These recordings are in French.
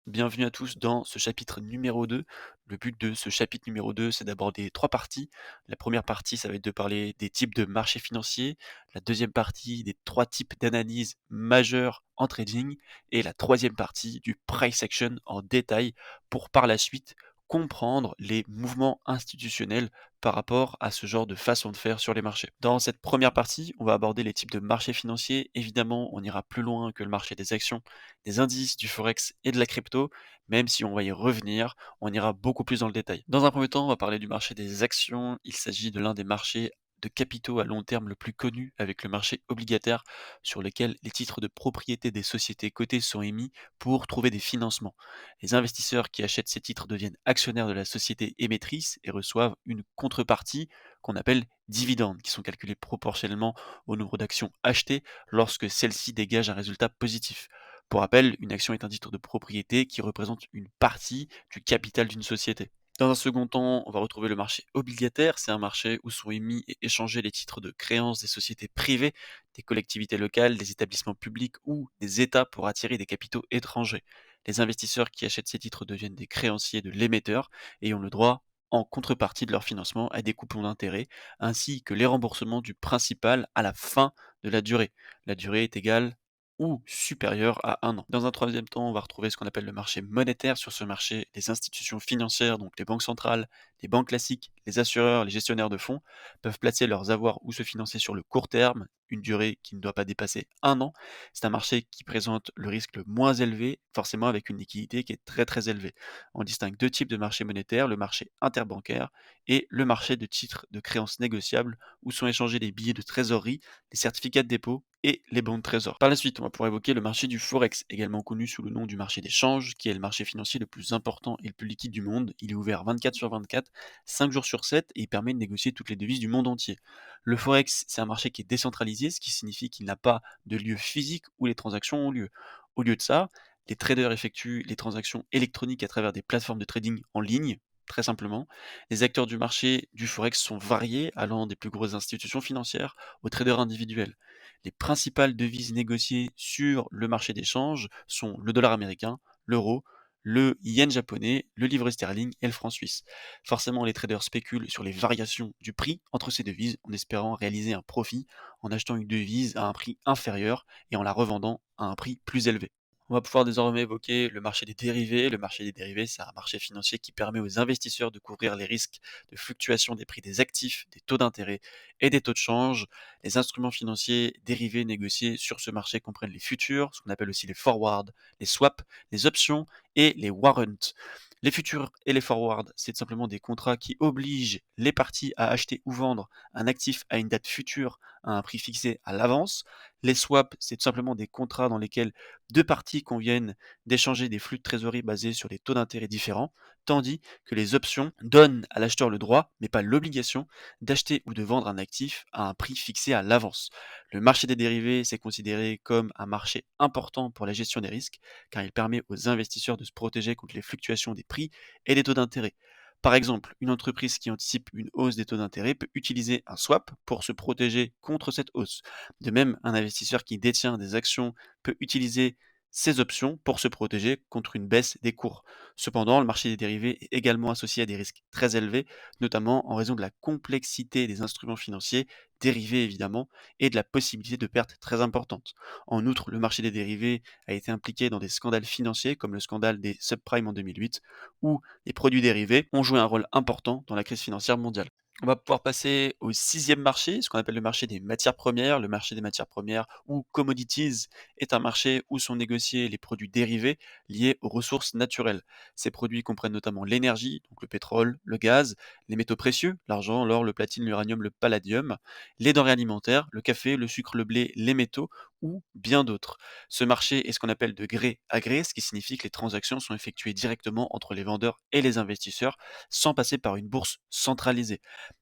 Bienvenue à tous dans ce chapitre numéro 2. Le but de ce chapitre numéro 2, c'est d'aborder 3 parties. La première partie, ça va être de parler des types de marchés financiers. La deuxième partie, des 3 types d'analyse majeures en trading. Et la troisième partie, du price action en détail pour par la suite comprendre les mouvements institutionnels par rapport à ce genre de façon de faire sur les marchés. Dans cette première partie, on va aborder les types de marchés financiers. Évidemment, on ira plus loin que le marché des actions, des indices, du forex et de la crypto, même si on va y revenir, on ira beaucoup plus dans le détail. Dans un premier temps, on va parler du marché des actions. Il s'agit de l'un des marchés de capitaux à long terme le plus connu avec le marché obligataire sur lequel les titres de propriété des sociétés cotées sont émis pour trouver des financements. Les investisseurs qui achètent ces titres deviennent actionnaires de la société émettrice et reçoivent une contrepartie qu'on appelle dividendes, qui sont calculés proportionnellement au nombre d'actions achetées lorsque celles-ci dégagent un résultat positif. Pour rappel, une action est un titre de propriété qui représente une partie du capital d'une société. Dans un second temps, on va retrouver le marché obligataire. C'est un marché où sont émis et échangés les titres de créances des sociétés privées, des collectivités locales, des établissements publics ou des États pour attirer des capitaux étrangers. Les investisseurs qui achètent ces titres deviennent des créanciers de l'émetteur et ont le droit, en contrepartie de leur financement, à des coupons d'intérêt, ainsi que les remboursements du principal à la fin de la durée. La durée est égale ou supérieur à 1 an. Dans un troisième temps, on va retrouver ce qu'on appelle le marché monétaire. Sur ce marché, les institutions financières, donc les banques centrales, les banques classiques, les assureurs, les gestionnaires de fonds, peuvent placer leurs avoirs ou se financer sur le court terme, une durée qui ne doit pas dépasser 1 an. C'est un marché qui présente le risque le moins élevé, forcément avec une liquidité qui est très très élevée. On distingue deux types de marchés monétaires, le marché interbancaire et le marché de titres de créances négociables, où sont échangés les billets de trésorerie, les certificats de dépôt et les bons de trésor. Par la suite, on va pouvoir évoquer le marché du forex, également connu sous le nom du marché des changes, qui est le marché financier le plus important et le plus liquide du monde. Il est ouvert 24 sur 24, 5 jours sur 7, et il permet de négocier toutes les devises du monde entier. Le forex, c'est un marché qui est décentralisé, ce qui signifie qu'il n'a pas de lieu physique où les transactions ont lieu. Au lieu de ça, les traders effectuent les transactions électroniques à travers des plateformes de trading en ligne. Très simplement, les acteurs du marché du forex sont variés, allant des plus grosses institutions financières aux traders individuels. Les principales devises négociées sur le marché des changes sont le dollar américain, l'euro, le yen japonais, le livre sterling et le franc suisse. Forcément, les traders spéculent sur les variations du prix entre ces devises en espérant réaliser un profit en achetant une devise à un prix inférieur et en la revendant à un prix plus élevé. On va pouvoir désormais évoquer le marché des dérivés. Le marché des dérivés, c'est un marché financier qui permet aux investisseurs de couvrir les risques de fluctuation des prix des actifs, des taux d'intérêt et des taux de change. Les instruments financiers dérivés négociés sur ce marché comprennent les futurs, ce qu'on appelle aussi les forwards, les swaps, les options et les warrants. Les futurs et les forwards, c'est simplement des contrats qui obligent les parties à acheter ou vendre un actif à une date future à un prix fixé à l'avance. Les swaps, c'est tout simplement des contrats dans lesquels deux parties conviennent d'échanger des flux de trésorerie basés sur des taux d'intérêt différents, tandis que les options donnent à l'acheteur le droit, mais pas l'obligation, d'acheter ou de vendre un actif à un prix fixé à l'avance. Le marché des dérivés, c'est considéré comme un marché important pour la gestion des risques, car il permet aux investisseurs de se protéger contre les fluctuations des prix et des taux d'intérêt. Par exemple, une entreprise qui anticipe une hausse des taux d'intérêt peut utiliser un swap pour se protéger contre cette hausse. De même, un investisseur qui détient des actions peut utiliser ces options pour se protéger contre une baisse des cours. Cependant, le marché des dérivés est également associé à des risques très élevés, notamment en raison de la complexité des instruments financiers, dérivés évidemment, et de la possibilité de pertes très importantes. En outre, le marché des dérivés a été impliqué dans des scandales financiers comme le scandale des subprimes en 2008, où les produits dérivés ont joué un rôle important dans la crise financière mondiale. On va pouvoir passer au sixième marché, ce qu'on appelle le marché des matières premières. Le marché des matières premières, ou commodities, est un marché où sont négociés les produits dérivés liés aux ressources naturelles. Ces produits comprennent notamment l'énergie, donc le pétrole, le gaz, les métaux précieux, l'argent, l'or, le platine, l'uranium, le palladium, les denrées alimentaires, le café, le sucre, le blé, les métaux ou bien d'autres. Ce marché est ce qu'on appelle de gré à gré, ce qui signifie que les transactions sont effectuées directement entre les vendeurs et les investisseurs sans passer par une bourse centralisée.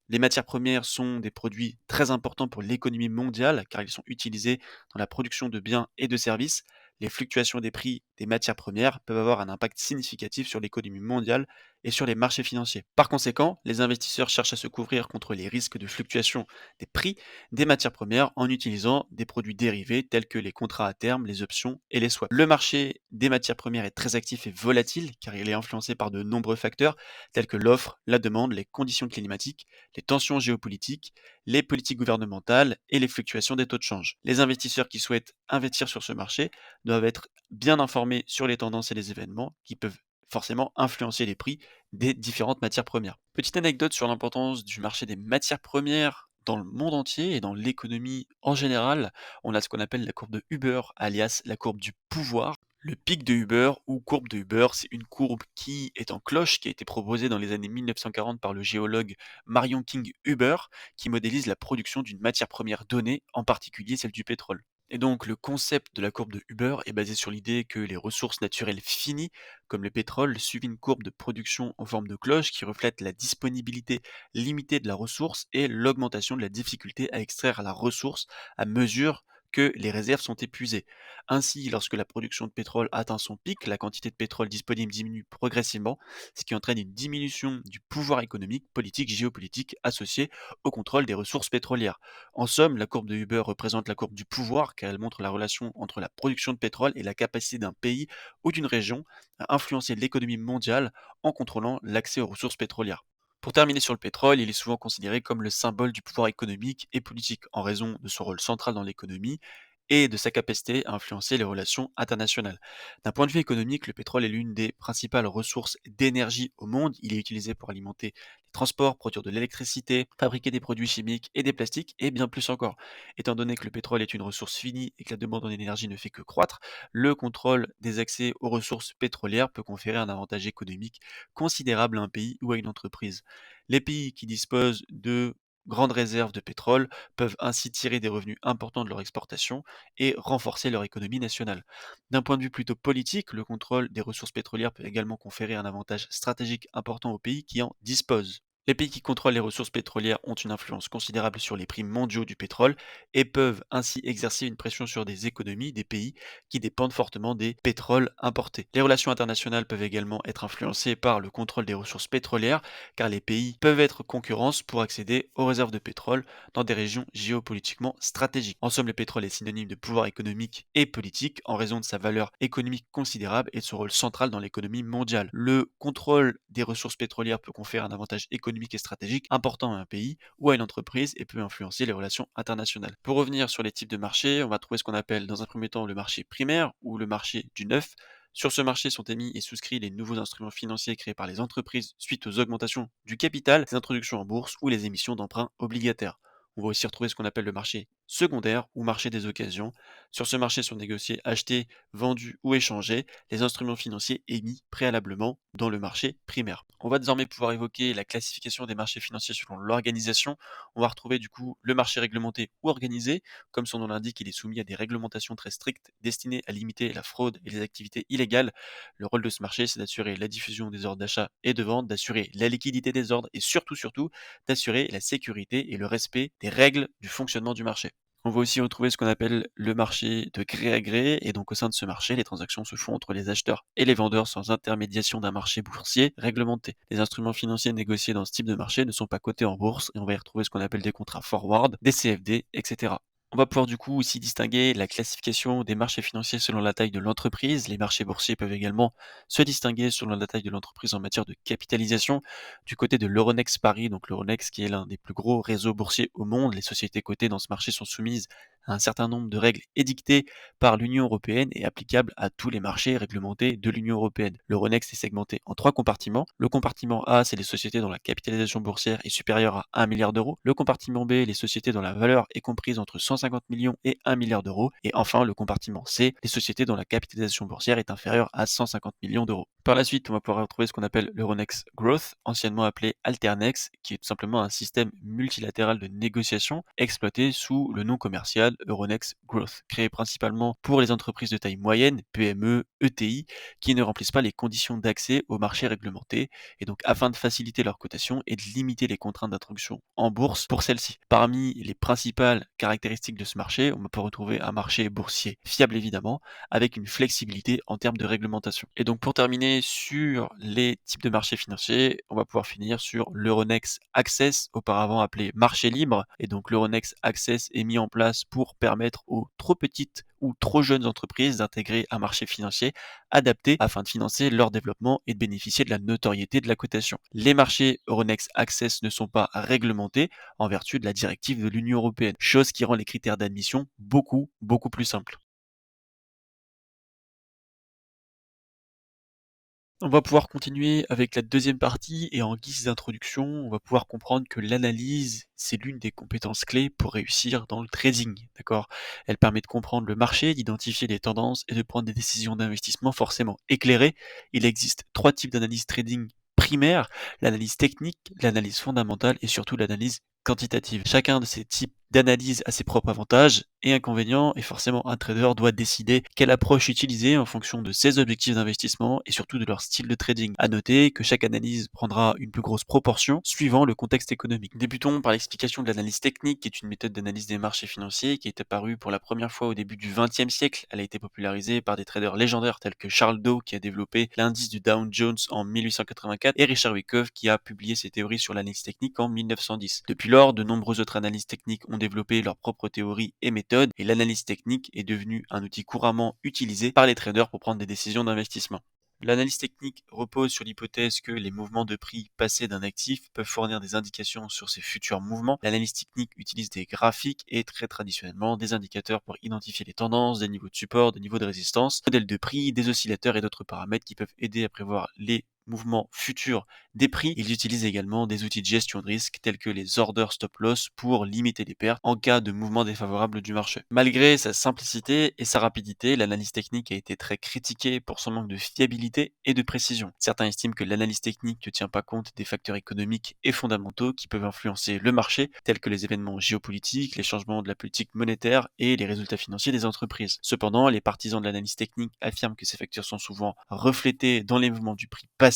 Les matières premières sont des produits très importants pour l'économie mondiale car ils sont utilisés dans la production de biens et de services. Les fluctuations des prix des matières premières peuvent avoir un impact significatif sur l'économie mondiale et sur les marchés financiers. Par conséquent, les investisseurs cherchent à se couvrir contre les risques de fluctuation des prix des matières premières en utilisant des produits dérivés tels que les contrats à terme, les options et les swaps. Le marché des matières premières est très actif et volatile car il est influencé par de nombreux facteurs tels que l'offre, la demande, les conditions climatiques, les tensions géopolitiques, les politiques gouvernementales et les fluctuations des taux de change. Les investisseurs qui souhaitent investir sur ce marché doivent être bien informés sur les tendances et les événements qui peuvent forcément influencer les prix des différentes matières premières. Petite anecdote sur l'importance du marché des matières premières dans le monde entier et dans l'économie en général, on a ce qu'on appelle la courbe de Huber, alias la courbe du pouvoir. Le pic de Huber ou courbe de Huber, c'est une courbe qui est en cloche, qui a été proposée dans les années 1940 par le géologue Marion King Huber, qui modélise la production d'une matière première donnée, en particulier celle du pétrole. Et donc le concept de la courbe de Huber est basé sur l'idée que les ressources naturelles finies, comme le pétrole, suivent une courbe de production en forme de cloche qui reflète la disponibilité limitée de la ressource et l'augmentation de la difficulté à extraire la ressource à mesure que les réserves sont épuisées. Ainsi, lorsque la production de pétrole atteint son pic, la quantité de pétrole disponible diminue progressivement, ce qui entraîne une diminution du pouvoir économique, politique, géopolitique associé au contrôle des ressources pétrolières. En somme, la courbe de Huber représente la courbe du pouvoir car elle montre la relation entre la production de pétrole et la capacité d'un pays ou d'une région à influencer l'économie mondiale en contrôlant l'accès aux ressources pétrolières. Pour terminer sur le pétrole, il est souvent considéré comme le symbole du pouvoir économique et politique en raison de son rôle central dans l'économie et de sa capacité à influencer les relations internationales. D'un point de vue économique, le pétrole est l'une des principales ressources d'énergie au monde. Il est utilisé pour alimenter les transports, produire de l'électricité, fabriquer des produits chimiques et des plastiques, et bien plus encore. Étant donné que le pétrole est une ressource finie et que la demande en énergie ne fait que croître, le contrôle des accès aux ressources pétrolières peut conférer un avantage économique considérable à un pays ou à une entreprise. Les pays qui disposent de grandes réserves de pétrole peuvent ainsi tirer des revenus importants de leur exportation et renforcer leur économie nationale. D'un point de vue plutôt politique, le contrôle des ressources pétrolières peut également conférer un avantage stratégique important aux pays qui en disposent. Les pays qui contrôlent les ressources pétrolières ont une influence considérable sur les prix mondiaux du pétrole et peuvent ainsi exercer une pression sur des économies des pays qui dépendent fortement des pétroles importés. Les relations internationales peuvent également être influencées par le contrôle des ressources pétrolières car les pays peuvent être concurrence pour accéder aux réserves de pétrole dans des régions géopolitiquement stratégiques. En somme, le pétrole est synonyme de pouvoir économique et politique en raison de sa valeur économique considérable et de son rôle central dans l'économie mondiale. Le contrôle des ressources pétrolières peut conférer un avantage économique et stratégique important à un pays ou à une entreprise et peut influencer les relations internationales. Pour revenir sur les types de marchés, on va trouver ce qu'on appelle dans un premier temps le marché primaire ou le marché du neuf. Sur ce marché sont émis et souscrits les nouveaux instruments financiers créés par les entreprises suite aux augmentations du capital, les introductions en bourse ou les émissions d'emprunts obligataires. On va aussi retrouver ce qu'on appelle le marché secondaire ou marché des occasions. Sur ce marché sont négociés, achetés, vendus ou échangés les instruments financiers émis préalablement dans le marché primaire. On va désormais pouvoir évoquer la classification des marchés financiers selon l'organisation. On va retrouver du coup le marché réglementé ou organisé. Comme son nom l'indique, il est soumis à des réglementations très strictes destinées à limiter la fraude et les activités illégales. Le rôle de ce marché, c'est d'assurer la diffusion des ordres d'achat et de vente, d'assurer la liquidité des ordres et surtout d'assurer la sécurité et le respect des règles du fonctionnement du marché. On va aussi retrouver ce qu'on appelle le marché de gré à gré, et donc au sein de ce marché, les transactions se font entre les acheteurs et les vendeurs sans intermédiation d'un marché boursier réglementé. Les instruments financiers négociés dans ce type de marché ne sont pas cotés en bourse, et on va y retrouver ce qu'on appelle des contrats forward, des CFD, etc. On va pouvoir du coup aussi distinguer la classification des marchés financiers selon la taille de l'entreprise. Les marchés boursiers peuvent également se distinguer selon la taille de l'entreprise en matière de capitalisation. Du côté de l'Euronext Paris, donc l'Euronext qui est l'un des plus gros réseaux boursiers au monde, les sociétés cotées dans ce marché sont soumises à un certain nombre de règles édictées par l'Union européenne et applicables à tous les marchés réglementés de l'Union européenne. L'Euronext est segmenté en trois compartiments. Le compartiment A, c'est les sociétés dont la capitalisation boursière est supérieure à 1 milliard d'euros. Le compartiment B, les sociétés dont la valeur est comprise entre 150 millions et 1 milliard d'euros. Et enfin, le compartiment C, les sociétés dont la capitalisation boursière est inférieure à 150 millions d'euros. Par la suite, on va pouvoir retrouver ce qu'on appelle l'Euronext Growth, anciennement appelé Alternex, qui est tout simplement un système multilatéral de négociation exploité sous le nom commercial international Euronext Growth, créé principalement pour les entreprises de taille moyenne, PME, ETI, qui ne remplissent pas les conditions d'accès au marché réglementé, et donc afin de faciliter leur cotation et de limiter les contraintes d'introduction en bourse pour celles-ci. Parmi les principales caractéristiques de ce marché, on peut retrouver un marché boursier fiable évidemment, avec une flexibilité en termes de réglementation. Et donc pour terminer sur les types de marchés financiers, on va pouvoir finir sur l'Euronext Access, auparavant appelé marché libre. Et donc l'Euronext Access est mis en place pour permettre aux trop petites ou trop jeunes entreprises d'intégrer un marché financier adapté afin de financer leur développement et de bénéficier de la notoriété de la cotation. Les marchés Euronext Access ne sont pas réglementés en vertu de la directive de l'Union européenne, chose qui rend les critères d'admission beaucoup plus simples. On va pouvoir continuer avec la deuxième partie et en guise d'introduction, on va pouvoir comprendre que l'analyse, c'est l'une des compétences clés pour réussir dans le trading, d'accord? Elle permet de comprendre le marché, d'identifier les tendances et de prendre des décisions d'investissement forcément éclairées. Il existe 3 types d'analyse trading primaire: l'analyse technique, l'analyse fondamentale et surtout l'analyse quantitative. Chacun de ces types d'analyse a ses propres avantages et inconvénients, et forcément un trader doit décider quelle approche utiliser en fonction de ses objectifs d'investissement et surtout de leur style de trading. À noter que chaque analyse prendra une plus grosse proportion suivant le contexte économique. Débutons par l'explication de l'analyse technique, qui est une méthode d'analyse des marchés financiers qui est apparue pour la première fois au début du XXe siècle. Elle a été popularisée par des traders légendaires tels que Charles Dow, qui a développé l'indice du Dow Jones en 1884, et Richard Wyckoff, qui a publié ses théories sur l'analyse technique en 1910. Depuis lors, de nombreux autres analystes techniques ont développé leurs propres théories et méthodes, et l'analyse technique est devenue un outil couramment utilisé par les traders pour prendre des décisions d'investissement. L'analyse technique repose sur l'hypothèse que les mouvements de prix passés d'un actif peuvent fournir des indications sur ses futurs mouvements. L'analyse technique utilise des graphiques et très traditionnellement des indicateurs pour identifier les tendances, des niveaux de support, des niveaux de résistance, des modèles de prix, des oscillateurs et d'autres paramètres qui peuvent aider à prévoir les mouvements futurs des prix. Ils utilisent également des outils de gestion de risque tels que les order stop loss pour limiter les pertes en cas de mouvement défavorable du marché. Malgré sa simplicité et sa rapidité, l'analyse technique a été très critiquée pour son manque de fiabilité et de précision. Certains estiment que l'analyse technique ne tient pas compte des facteurs économiques et fondamentaux qui peuvent influencer le marché, tels que les événements géopolitiques, les changements de la politique monétaire et les résultats financiers des entreprises. Cependant, les partisans de l'analyse technique affirment que ces facteurs sont souvent reflétés dans les mouvements du prix passé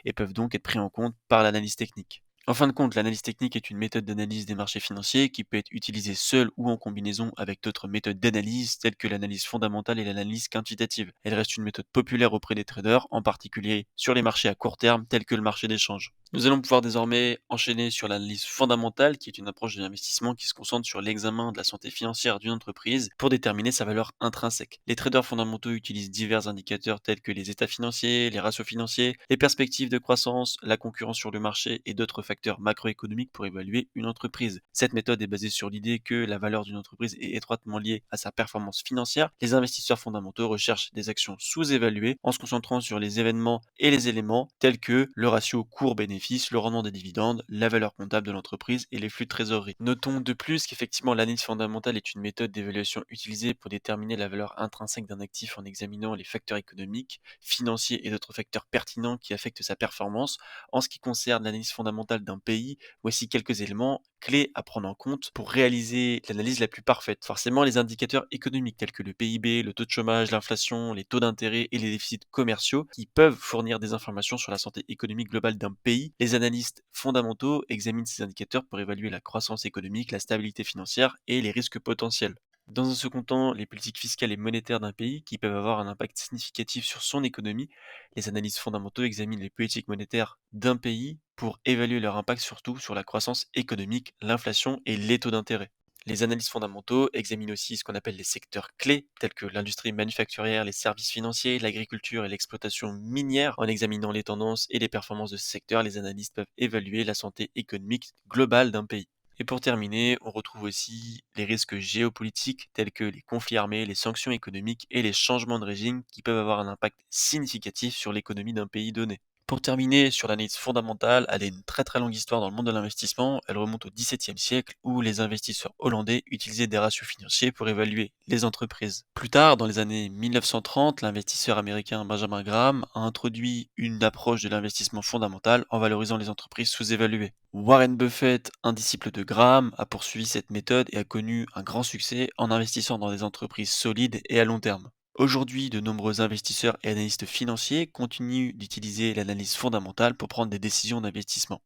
et peuvent donc être pris en compte par l'analyse technique. En fin de compte, l'analyse technique est une méthode d'analyse des marchés financiers qui peut être utilisée seule ou en combinaison avec d'autres méthodes d'analyse telles que l'analyse fondamentale et l'analyse quantitative. Elle reste une méthode populaire auprès des traders, en particulier sur les marchés à court terme tels que le marché d'échange. Nous allons pouvoir désormais enchaîner sur l'analyse fondamentale, qui est une approche de l'investissement qui se concentre sur l'examen de la santé financière d'une entreprise pour déterminer sa valeur intrinsèque. Les traders fondamentaux utilisent divers indicateurs tels que les états financiers, les ratios financiers, les perspectives de croissance, la concurrence sur le marché et d'autres facteurs macroéconomiques pour évaluer une entreprise. Cette méthode est basée sur l'idée que la valeur d'une entreprise est étroitement liée à sa performance financière. Les investisseurs fondamentaux recherchent des actions sous-évaluées en se concentrant sur les événements et les éléments tels que le ratio cours-bénéfice, le rendement des dividendes, la valeur comptable de l'entreprise et les flux de trésorerie. Notons de plus qu'effectivement l'analyse fondamentale est une méthode d'évaluation utilisée pour déterminer la valeur intrinsèque d'un actif en examinant les facteurs économiques, financiers et d'autres facteurs pertinents qui affectent sa performance. En ce qui concerne l'analyse fondamentale d'un pays, voici quelques éléments clés à prendre en compte pour réaliser l'analyse la plus parfaite. Forcément, les indicateurs économiques tels que le PIB, le taux de chômage, l'inflation, les taux d'intérêt et les déficits commerciaux qui peuvent fournir des informations sur la santé économique globale d'un pays. Les analystes fondamentaux examinent ces indicateurs pour évaluer la croissance économique, la stabilité financière et les risques potentiels. Dans un second temps, les politiques fiscales et monétaires d'un pays qui peuvent avoir un impact significatif sur son économie. Les analystes fondamentaux examinent les politiques monétaires d'un pays pour évaluer leur impact surtout sur la croissance économique, l'inflation et les taux d'intérêt. Les analystes fondamentaux examinent aussi ce qu'on appelle les secteurs clés, tels que l'industrie manufacturière, les services financiers, l'agriculture et l'exploitation minière. En examinant les tendances et les performances de ce secteur, les analystes peuvent évaluer la santé économique globale d'un pays. Et pour terminer, on retrouve aussi les risques géopolitiques tels que les conflits armés, les sanctions économiques et les changements de régime qui peuvent avoir un impact significatif sur l'économie d'un pays donné. Pour terminer sur l'analyse fondamentale, elle a une très très longue histoire dans le monde de l'investissement. Elle remonte au XVIIe siècle où les investisseurs hollandais utilisaient des ratios financiers pour évaluer les entreprises. Plus tard, dans les années 1930, l'investisseur américain Benjamin Graham a introduit une approche de l'investissement fondamental en valorisant les entreprises sous-évaluées. Warren Buffett, un disciple de Graham, a poursuivi cette méthode et a connu un grand succès en investissant dans des entreprises solides et à long terme. Aujourd'hui, de nombreux investisseurs et analystes financiers continuent d'utiliser l'analyse fondamentale pour prendre des décisions d'investissement.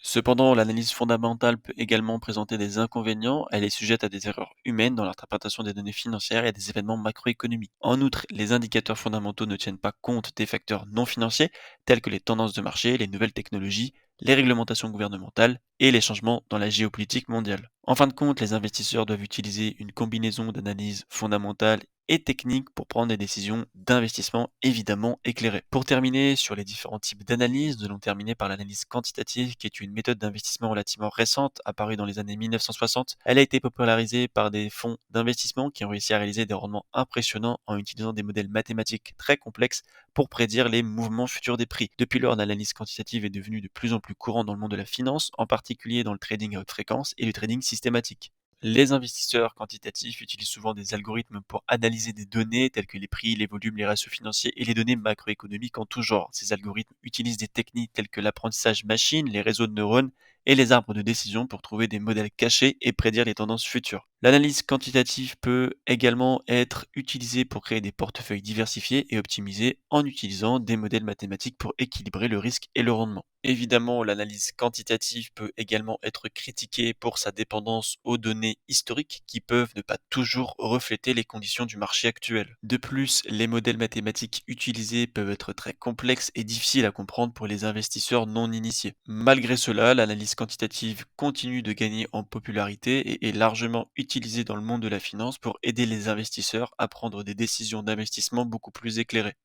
Cependant, l'analyse fondamentale peut également présenter des inconvénients. Elle est sujette à des erreurs humaines dans l'interprétation des données financières et des événements macroéconomiques. En outre, les indicateurs fondamentaux ne tiennent pas compte des facteurs non financiers tels que les tendances de marché, les nouvelles technologies, les réglementations gouvernementales et les changements dans la géopolitique mondiale. En fin de compte, les investisseurs doivent utiliser une combinaison d'analyse fondamentale et technique pour prendre des décisions d'investissement évidemment éclairées. Pour terminer sur les différents types d'analyse, nous allons terminer par l'analyse quantitative qui est une méthode d'investissement relativement récente apparue dans les années 1960. Elle a été popularisée par des fonds d'investissement qui ont réussi à réaliser des rendements impressionnants en utilisant des modèles mathématiques très complexes pour prédire les mouvements futurs des prix. Depuis lors, l'analyse quantitative est devenue de plus en plus courante dans le monde de la finance, en particulier dans le trading à haute fréquence et le trading systématique. Les investisseurs quantitatifs utilisent souvent des algorithmes pour analyser des données telles que les prix, les volumes, les ratios financiers et les données macroéconomiques en tout genre. Ces algorithmes utilisent des techniques telles que l'apprentissage machine, les réseaux de neurones et les arbres de décision pour trouver des modèles cachés et prédire les tendances futures. L'analyse quantitative peut également être utilisée pour créer des portefeuilles diversifiés et optimisés en utilisant des modèles mathématiques pour équilibrer le risque et le rendement. Évidemment, l'analyse quantitative peut également être critiquée pour sa dépendance aux données historiques qui peuvent ne pas toujours refléter les conditions du marché actuel. De plus, les modèles mathématiques utilisés peuvent être très complexes et difficiles à comprendre pour les investisseurs non initiés. Malgré cela, l'analyse quantitative continue de gagner en popularité et est largement utilisée dans le monde de la finance pour aider les investisseurs à prendre des décisions d'investissement beaucoup plus éclairées.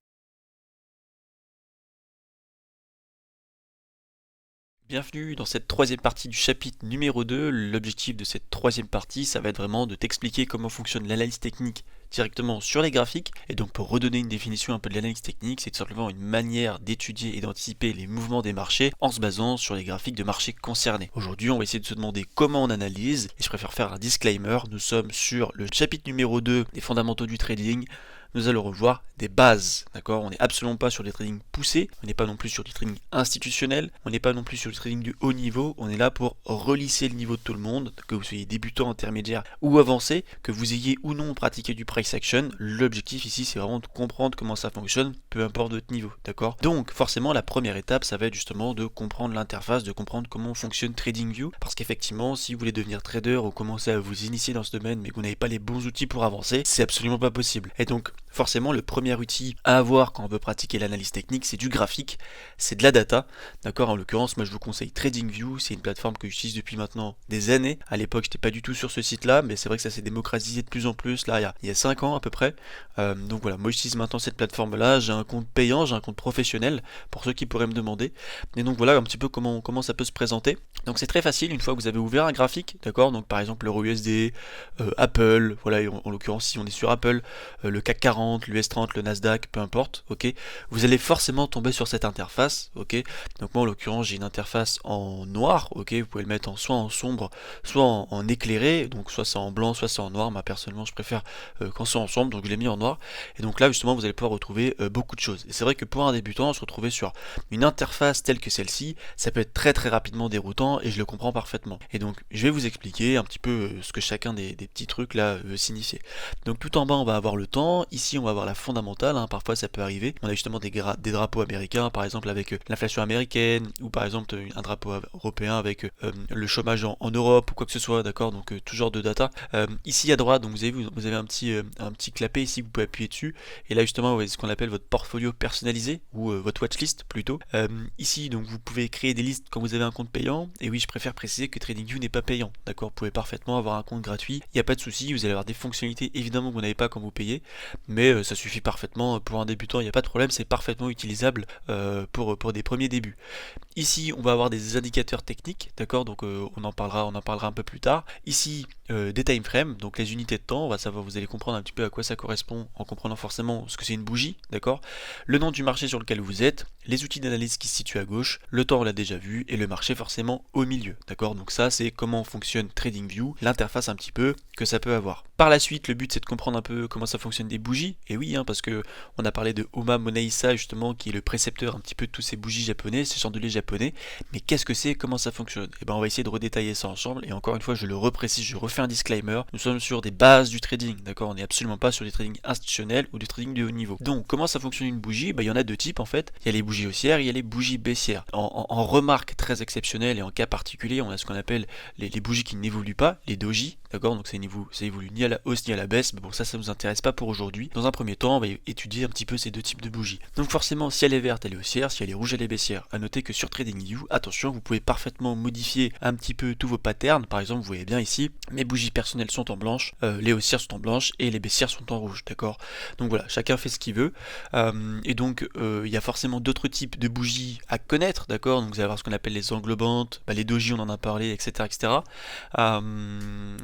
Bienvenue dans cette troisième partie du chapitre numéro 2. L'objectif de cette troisième partie, ça va être vraiment de t'expliquer comment fonctionne l'analyse technique directement sur les graphiques. Et donc pour redonner une définition un peu de l'analyse technique, c'est tout simplement une manière d'étudier et d'anticiper les mouvements des marchés en se basant sur les graphiques de marché concernés. Aujourd'hui, on va essayer de se demander comment on analyse, et je préfère faire un disclaimer. Nous sommes sur le chapitre numéro 2 des fondamentaux du trading. Nous allons revoir des bases, d'accord? On n'est absolument pas sur des trading poussés, on n'est pas non plus sur du trading institutionnel, on n'est pas non plus sur du trading du haut niveau, on est là pour relisser le niveau de tout le monde, que vous soyez débutant, intermédiaire ou avancé, que vous ayez ou non pratiqué du price action. L'objectif ici, c'est vraiment de comprendre comment ça fonctionne, peu importe votre niveau, d'accord? Donc forcément, la première étape, ça va être justement de comprendre l'interface, de comprendre comment fonctionne TradingView, parce qu'effectivement, si vous voulez devenir trader ou commencer à vous initier dans ce domaine, mais que vous n'avez pas les bons outils pour avancer, c'est absolument pas possible. Et donc, forcément, le premier outil à avoir quand on veut pratiquer l'analyse technique, c'est du graphique, c'est de la data, d'accord? En l'occurrence, moi je vous conseille TradingView, c'est une plateforme que j'utilise depuis maintenant des années. À l'époque, j'étais pas du tout sur ce site-là, mais c'est vrai que ça s'est démocratisé de plus en plus, là, il y a 5 ans à peu près. Donc voilà, moi j'utilise maintenant cette plateforme-là, j'ai un compte payant, j'ai un compte professionnel, pour ceux qui pourraient me demander. Et donc voilà un petit peu comment ça peut se présenter. Donc c'est très facile, une fois que vous avez ouvert un graphique, d'accord? Donc par exemple l'euro USD, Apple, voilà, en l'occurrence si on est sur Apple, le CAC 40, l'US 30, le Nasdaq, peu importe, ok, vous allez forcément tomber sur cette interface, ok. Donc moi en l'occurrence j'ai une interface en noir, ok, vous pouvez le mettre soit en sombre, soit en éclairé, donc soit c'est en blanc, soit c'est en noir. Moi personnellement je préfère quand c'est en sombre, donc je l'ai mis en noir. Et donc là justement vous allez pouvoir retrouver beaucoup de choses. Et c'est vrai que pour un débutant, se retrouver sur une interface telle que celle-ci, ça peut être très très rapidement déroutant et je le comprends parfaitement. Et donc je vais vous expliquer un petit peu ce que chacun des petits trucs là veut signifier. Donc tout en bas on va avoir le temps, ici on va avoir la fondamentale, hein. Parfois ça peut arriver. On a justement des drapeaux américains, par exemple avec l'inflation américaine, ou par exemple un drapeau européen avec le chômage en Europe ou quoi que ce soit, d'accord? Donc tout genre de data. Ici à droite, donc vous avez un petit clapet ici que vous pouvez appuyer dessus, et là justement vous avez ce qu'on appelle votre portfolio personnalisé, ou votre watchlist plutôt. Ici donc vous pouvez créer des listes quand vous avez un compte payant, et oui je préfère préciser que TradingView n'est pas payant, d'accord? Vous pouvez parfaitement avoir un compte gratuit, il n'y a pas de souci, vous allez avoir des fonctionnalités évidemment que vous n'avez pas quand vous payez, mais mais ça suffit parfaitement pour un débutant, il n'y a pas de problème, c'est parfaitement utilisable pour des premiers débuts. Ici, on va avoir des indicateurs techniques, d'accord, donc on en parlera un peu plus tard. Ici, des time frames, donc les unités de temps, on va savoir, vous allez comprendre un petit peu à quoi ça correspond en comprenant forcément ce que c'est une bougie, d'accord. Le nom du marché sur lequel vous êtes, les outils d'analyse qui se situent à gauche, le temps on l'a déjà vu, et le marché forcément au milieu, d'accord. Donc ça, c'est comment fonctionne TradingView, l'interface un petit peu que ça peut avoir. Par la suite, le but c'est de comprendre un peu comment ça fonctionne des bougies, et oui, hein, parce que on a parlé de Oma Monaisa justement, qui est le précepteur un petit peu de tous ces bougies japonais, ces chandeliers japonais. Mais qu'est-ce que c'est, comment ça fonctionne? Et ben on va essayer de redétailler ça ensemble, et encore une fois je le reprécise, je refais un disclaimer, nous sommes sur des bases du trading, d'accord, on n'est absolument pas sur du trading institutionnel ou du trading de haut niveau. Donc comment ça fonctionne une bougie? Ben, il y en a deux types en fait, il y a les bougies haussières, il y a les bougies baissières. En remarque très exceptionnelle et en cas particulier, on a ce qu'on appelle les bougies qui n'évoluent pas, les doji, d'accord, donc ça évolue ni à la hausse ni à la baisse, mais bon ça nous intéresse pas pour aujourd'hui. Dans un premier temps, on va étudier un petit peu ces deux types de bougies. Donc forcément, si elle est verte, elle est haussière, si elle est rouge, elle est baissière. À noter que sur TradingView, attention, vous pouvez parfaitement modifier un petit peu tous vos patterns. Par exemple, vous voyez bien ici, mes bougies personnelles sont en blanche, les haussières sont en blanche et les baissières sont en rouge, d'accord. Donc voilà, chacun fait ce qu'il veut. Et donc, il y a forcément d'autres types de bougies à connaître, d'accord. Donc vous allez avoir ce qu'on appelle les englobantes, les doji, on en a parlé, etc., etc.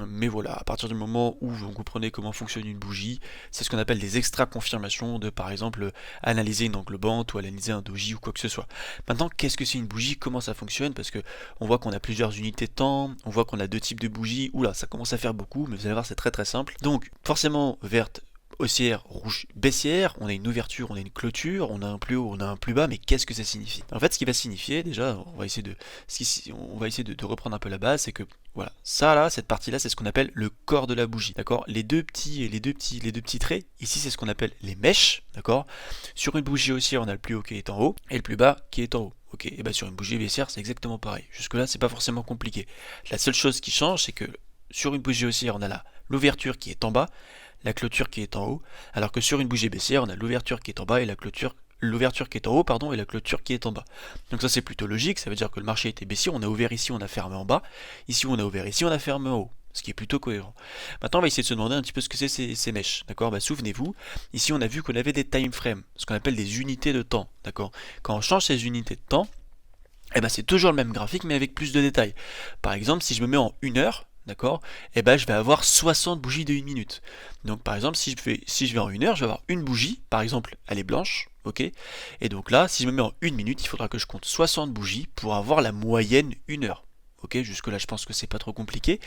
Mais voilà, à partir du moment où vous comprenez comment fonctionne une bougie, c'est ce qu'on appelle des extra confirmations de, par exemple, analyser une englobante ou analyser un doji ou quoi que ce soit. Maintenant, qu'est-ce que c'est une bougie? Comment ça fonctionne? Parce que on voit qu'on a plusieurs unités de temps, on voit qu'on a deux types de bougies. Oula, ça commence à faire beaucoup, mais vous allez voir, c'est très très simple. Donc, forcément, verte, haussière, rouge, baissière, on a une ouverture, on a une clôture, on a un plus haut, on a un plus bas, mais qu'est-ce que ça signifie? En fait, ce qui va signifier, déjà, on va essayer de reprendre un peu la base, c'est que voilà, ça là, cette partie-là, c'est ce qu'on appelle le corps de la bougie, d'accord? Les deux petits traits, ici, c'est ce qu'on appelle les mèches, d'accord? Sur une bougie haussière, on a le plus haut qui est en haut et le plus bas qui est en haut. Ok, et bien sur une bougie baissière, c'est exactement pareil. Jusque-là, c'est pas forcément compliqué. La seule chose qui change, c'est que sur une bougie haussière, on a l'ouverture qui est en bas, la clôture qui est en haut, alors que sur une bougie baissière, on a l'ouverture qui est en bas et l'ouverture qui est en haut, pardon, et la clôture qui est en bas. Donc ça c'est plutôt logique, ça veut dire que le marché était baissier, on a ouvert ici, on a fermé en bas, ici on a ouvert ici, on a fermé en haut, ce qui est plutôt cohérent. Maintenant on va essayer de se demander un petit peu ce que c'est ces mèches, d'accord. Souvenez-vous, ici on a vu qu'on avait des time frames, ce qu'on appelle des unités de temps, d'accord. Quand on change ces unités de temps, c'est toujours le même graphique mais avec plus de détails. Par exemple, si je me mets en 1 heure, d'accord, je vais avoir 60 bougies de 1 minute. Donc par exemple, si je vais en 1 heure, je vais avoir une bougie, par exemple, elle est blanche, ok, et donc là, si je me mets en 1 minute, il faudra que je compte 60 bougies pour avoir la moyenne 1 heure. Ok, jusque là je pense que c'est pas trop compliqué.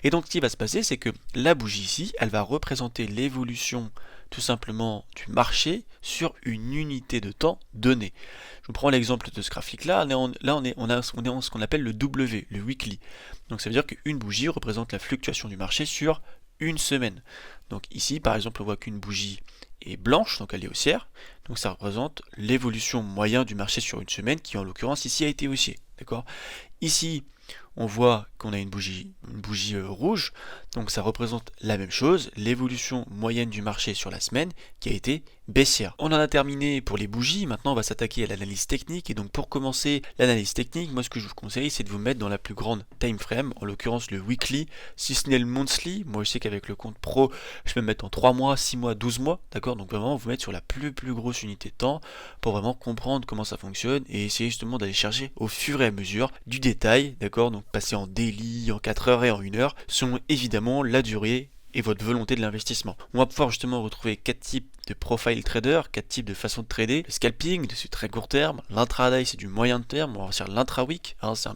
Et donc ce qui va se passer, c'est que la bougie ici, elle va représenter l'évolution tout simplement du marché sur une unité de temps donnée. Je vous prends l'exemple de ce graphique là, on est en ce qu'on appelle le W, le weekly. Donc ça veut dire qu'une bougie représente la fluctuation du marché sur une semaine. Donc ici par exemple on voit qu'une bougie est blanche, donc elle est haussière, donc ça représente l'évolution moyenne du marché sur une semaine qui en l'occurrence ici a été haussier. D'accord. Ici on voit qu'on a une bougie rouge, donc ça représente la même chose, l'évolution moyenne du marché sur la semaine qui a été baissière. On en a terminé pour les bougies, maintenant on va s'attaquer à l'analyse technique, et donc pour commencer l'analyse technique, moi ce que je vous conseille c'est de vous mettre dans la plus grande time frame, en l'occurrence le weekly, si ce n'est le monthly. Moi je sais qu'avec le compte pro, je peux me mettre en 3 mois, 6 mois, 12 mois, d'accord, donc vraiment vous mettre sur la plus grosse unité de temps pour vraiment comprendre comment ça fonctionne et essayer justement d'aller chercher au fur et à mesure du détail, d'accord. Donc passer en daily, en 4 heures et en 1 heure, selon évidemment la durée et votre volonté de l'investissement. On va pouvoir justement retrouver 4 types de profile trader, 4 types de façons de trader. Le scalping, c'est du très court terme. L'intraday, c'est du moyen terme. On va voir l'intra-week, c'est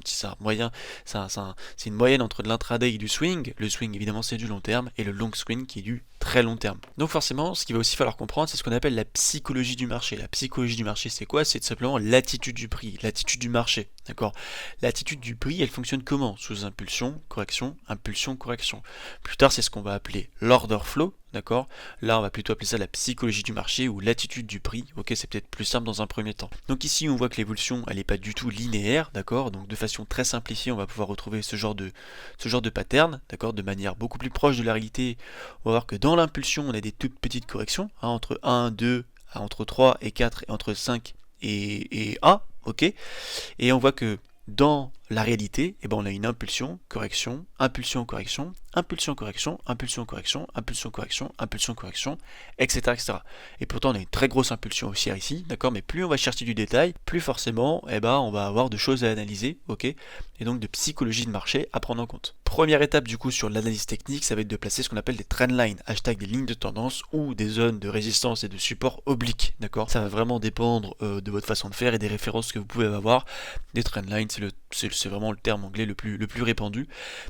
une moyenne entre de l'intraday et du swing. Le swing, évidemment, c'est du long terme, et le long swing qui est du très long terme. Donc forcément, ce qu'il va aussi falloir comprendre, c'est ce qu'on appelle la psychologie du marché. La psychologie du marché, c'est quoi? C'est tout simplement l'attitude du prix, l'attitude du marché, d'accord? L'attitude du prix, elle fonctionne comment? Sous impulsion, correction, impulsion, correction. Plus tard, c'est ce qu'on va appeler l'order flow, d'accord. Là, on va plutôt appeler ça la psychologie du marché ou l'attitude du prix. Ok, c'est peut-être plus simple dans un premier temps. Donc ici, on voit que l'évolution, elle n'est pas du tout linéaire, d'accord. Donc de façon très simplifiée, on va pouvoir retrouver ce genre de pattern, d'accord, de manière beaucoup plus proche de la réalité. On va voir que dans l'impulsion, on a des toutes petites corrections, entre 1, 2, entre 3 et 4, et entre 5 et 1, ok. Et on voit que Dans la réalité, eh ben, on a une impulsion, correction, impulsion, correction, impulsion, correction, impulsion, correction, impulsion, correction, impulsion, correction, etc., etc. Et pourtant, on a une très grosse impulsion haussière ici, d'accord? Mais plus on va chercher du détail, plus forcément, eh ben, on va avoir de choses à analyser, ok? Et donc de psychologie de marché à prendre en compte. Première étape du coup sur l'analyse technique, ça va être de placer ce qu'on appelle des trendlines, hashtag des lignes de tendance ou des zones de résistance et de support obliques, d'accord? Ça va vraiment dépendre de votre façon de faire et des références que vous pouvez avoir. Des trendlines, c'est vraiment le terme anglais le plus répandu.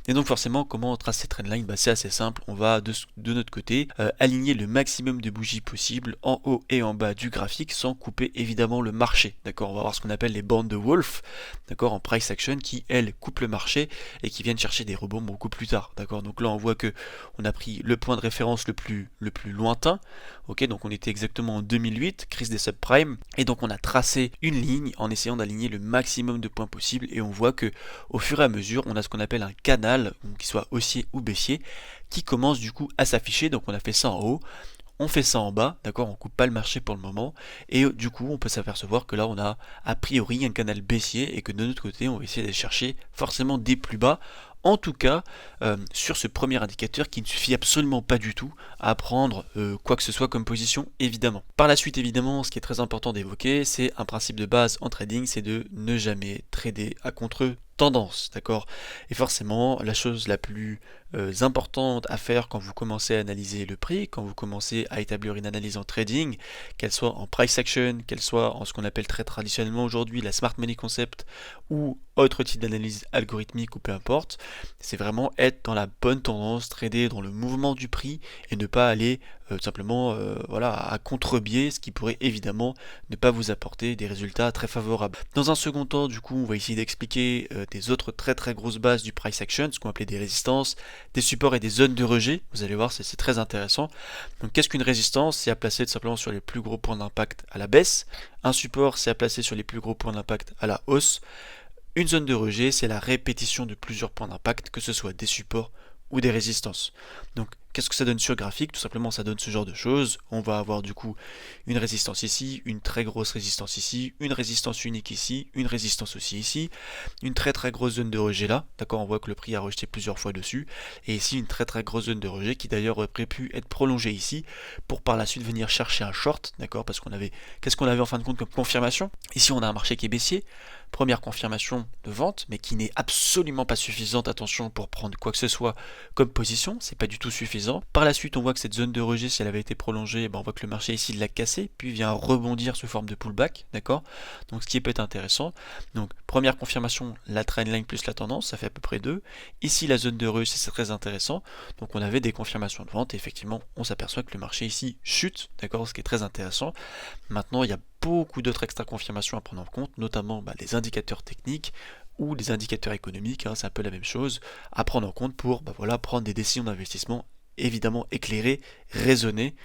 Et donc forcément, comment on trace ces trendlines? Bah, c'est assez simple, on va de notre côté aligner le maximum de bougies possibles en haut et en bas du graphique sans couper évidemment le marché, d'accord? On va avoir ce qu'on appelle les bandes de Wolf, d'accord, en price action qui elles coupent le marché et qui viennent chercher des rebonds beaucoup plus tard, d'accord? Donc là on voit que on a pris le point de référence le plus lointain, ok? Donc on était exactement en 2008, crise des subprimes, et donc on a tracé une ligne en essayant d'aligner le maximum de points possibles et on voit que au fur et à mesure on a ce qu'on appelle un canal, qu'il soit haussier ou baissier, qui commence du coup à s'afficher. Donc on a fait ça en haut, on fait ça en bas, d'accord, on coupe pas le marché pour le moment, et du coup on peut s'apercevoir que là on a a priori un canal baissier et que de notre côté on va essayer d'aller chercher forcément des plus bas, en tout cas sur ce premier indicateur qui ne suffit absolument pas du tout à prendre quoi que ce soit comme position évidemment. Par la suite évidemment ce qui est très important d'évoquer c'est un principe de base en trading, c'est de ne jamais trader à contre tendance, d'accord? Et forcément, la chose la plus importante à faire quand vous commencez à analyser le prix, quand vous commencez à établir une analyse en trading, qu'elle soit en price action, qu'elle soit en ce qu'on appelle très traditionnellement aujourd'hui la smart money concept ou autre type d'analyse algorithmique ou peu importe, c'est vraiment être dans la bonne tendance, trader dans le mouvement du prix et ne pas aller simplement voilà, à contre-biais, ce qui pourrait évidemment ne pas vous apporter des résultats très favorables. Dans un second temps, du coup, on va essayer d'expliquer des autres très grosses bases du price action, ce qu'on appelait des résistances, des supports et des zones de rejet. Vous allez voir, c'est très intéressant. Donc qu'est-ce qu'une résistance? C'est à placer tout simplement sur les plus gros points d'impact à la baisse. Un support, c'est à placer sur les plus gros points d'impact à la hausse. Une zone de rejet, c'est la répétition de plusieurs points d'impact, que ce soit des supports ou des résistances. Donc qu'est-ce que ça donne sur le graphique? Tout simplement ça donne ce genre de choses. On va avoir du coup une résistance ici, une très grosse résistance ici, une résistance unique ici, une résistance aussi ici, une très grosse zone de rejet là, d'accord, on voit que le prix a rejeté plusieurs fois dessus, et ici une très grosse zone de rejet qui d'ailleurs aurait pu être prolongée ici pour par la suite venir chercher un short, d'accord, parce qu'on avait, qu'est-ce qu'on avait en fin de compte comme confirmation? Ici on a un marché qui est baissier, première confirmation de vente, mais qui n'est absolument pas suffisante, attention, pour prendre quoi que ce soit comme position, c'est pas du tout suffisant. Par la suite, on voit que cette zone de rejet, si elle avait été prolongée, on voit que le marché ici l'a cassé, puis vient rebondir sous forme de pullback, d'accord? Donc ce qui peut être intéressant. Donc première confirmation, la trendline plus la tendance, ça fait à peu près 2. Ici, la zone de rejet, c'est très intéressant. Donc on avait des confirmations de vente, et effectivement, on s'aperçoit que le marché ici chute, d'accord? Ce qui est très intéressant. Maintenant, il y a beaucoup d'autres extra confirmations à prendre en compte, notamment les indicateurs techniques ou les indicateurs économiques, c'est un peu la même chose, à prendre en compte pour voilà, prendre des décisions d'investissement évidemment éclairées, raisonnées,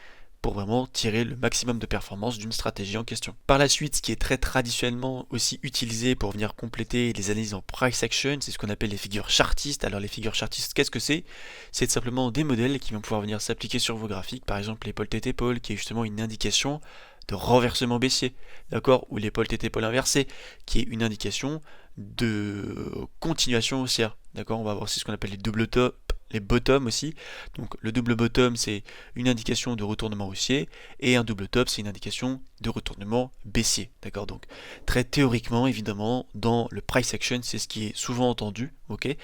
pour vraiment tirer le maximum de performance d'une stratégie en question. Par la suite, ce qui est très traditionnellement aussi utilisé pour venir compléter les analyses en price action, c'est ce qu'on appelle les figures chartistes. Alors les figures chartistes, qu'est-ce que c'est? C'est simplement des modèles qui vont pouvoir venir s'appliquer sur vos graphiques, par exemple l'épaule tête épaule, qui est justement une indication de renversement baissier, d'accord, ou l'épaule tête épaule inversée, qui est une indication de continuation haussière, d'accord. On va avoir aussi ce qu'on appelle les double top, les bottoms aussi. Donc le double bottom, c'est une indication de retournement haussier, et un double top, c'est une indication de retournement baissier, d'accord. Donc très théoriquement, évidemment, dans le price action, c'est ce qui est souvent entendu, ok.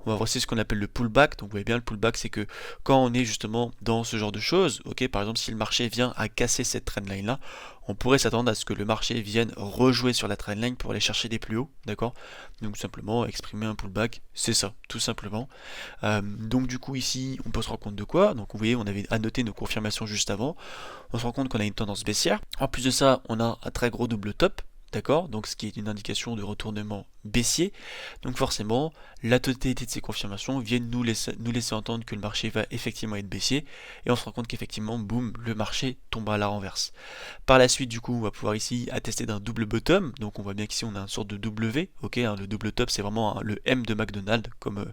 On va voir aussi ce qu'on appelle le pullback. Donc vous voyez bien, le pullback, c'est que quand on est justement dans ce genre de choses, ok, par exemple si le marché vient à casser cette trendline là, on pourrait s'attendre à ce que le marché vienne rejouer sur la trendline pour aller chercher des plus hauts, d'accord. Donc simplement exprimer un pullback, c'est ça, tout simplement. Donc du coup ici, on peut se rendre compte de quoi? Donc vous voyez, on avait annoté nos confirmations juste avant. On se rend compte qu'on a une tendance baissière. En plus de ça, on a un très gros double top, d'accord, donc ce qui est une indication de retournement baissier. Donc forcément, la totalité de ces confirmations viennent nous laisser entendre que le marché va effectivement être baissier, et on se rend compte qu'effectivement, boum, le marché tombe à la renverse. Par la suite, du coup, on va pouvoir ici attester d'un double bottom. Donc on voit bien qu'ici on a une sorte de W, ok, le double top c'est vraiment le M de McDonald's, comme